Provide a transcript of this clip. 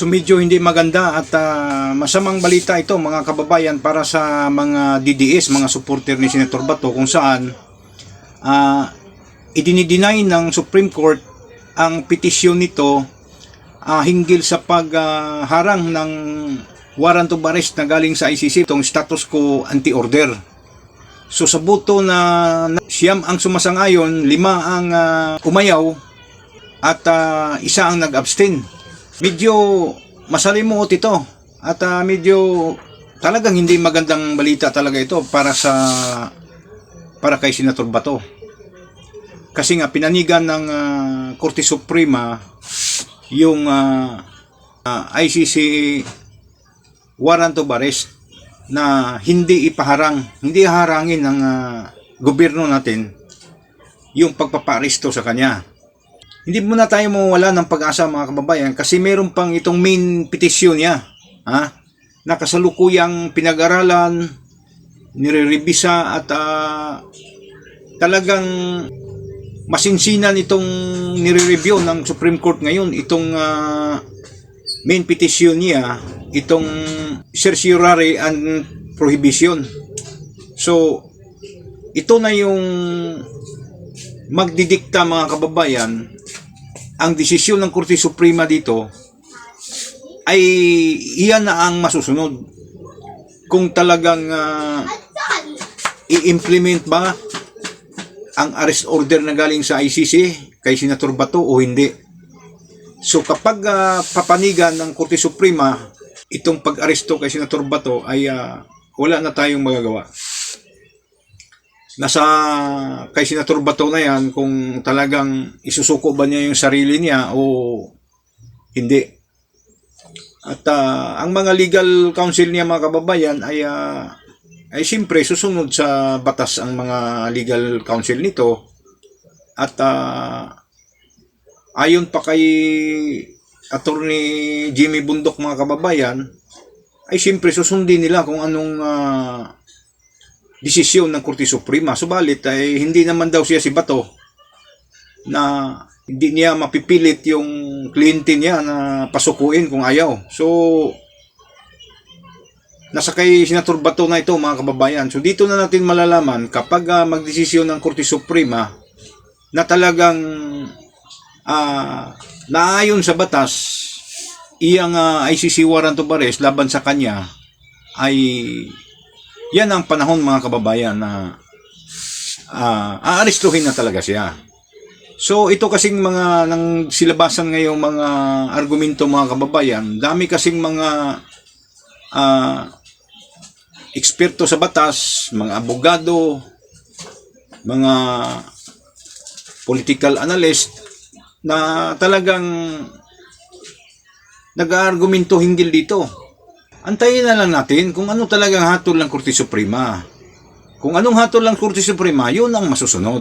So medyo hindi maganda at masamang balita ito mga kababayan para sa mga DDS, mga supporter ni Senator Bato, kung saan idinideny ng Supreme Court ang petisyon nito hinggil sa pagharang ng warrant of arrest na galing sa ICC, itong status quo anti-order. So sa boto na siyam ang sumasang-ayon, 5 ang umayaw at isa ang nag-abstain. Medyo masalimuot ito at medyo talagang hindi magandang balita talaga ito para kay Senator Bato. Kasi nga pinanigan ng Korte Suprema yung ICC warrant of arrest na hindi haharangin ng gobyerno natin yung pagpapaaresto sa kanya. Hindi muna tayo mawala ng pag-asa mga kababayan kasi meron pang itong main petisyon niya na kasalukuyang pinag-aralan, nire-revisa at talagang masinsinan itong nire-review ng Supreme Court ngayon, itong main petition niya, itong certiorari and prohibition. So ito na yung magdidikta mga kababayan. Ang desisyon ng Korte Suprema dito ay iyan na ang masusunod. Kung talagang i-implement ba ang arrest order na galing sa ICC kay Senator Bato o hindi. So kapag papanigan ng Korte Suprema itong pag-aresto kay Senator Bato ay wala na tayong magagawa. Nasa kay Senator Bato na yan kung talagang isusuko ba niya yung sarili niya o hindi. At ang mga legal counsel niya mga kababayan ay siyempre susunod sa batas ang mga legal counsel nito. At ayon pa kay Attorney Jimmy Bundok mga kababayan, ay siyempre susundin nila kung anong desisyon ng Korte Suprema. Subalit ay hindi naman daw siya si Bato na hindi niya mapipilit yung kliyente niya na pasukuin kung ayaw. So nasa kay Senator Bato na ito mga kababayan. So dito na natin malalaman kapag magdesisyon ng Korte Suprema na talagang naayon sa batas iyang ICC warrant of arrest laban sa kanya, ay yan ang panahon mga kababayan na aarestuhin na talaga siya. So ito kasing mga nang silabasan ngayong mga argumento mga kababayan, dami kasing mga eksperto sa batas, mga abogado, mga political analyst na talagang nag-aargumento hinggil dito. Antayin na lang natin kung ano talagang hatol ng Korte Suprema. Kung anong hatol ng Korte Suprema, yun ang masusunod.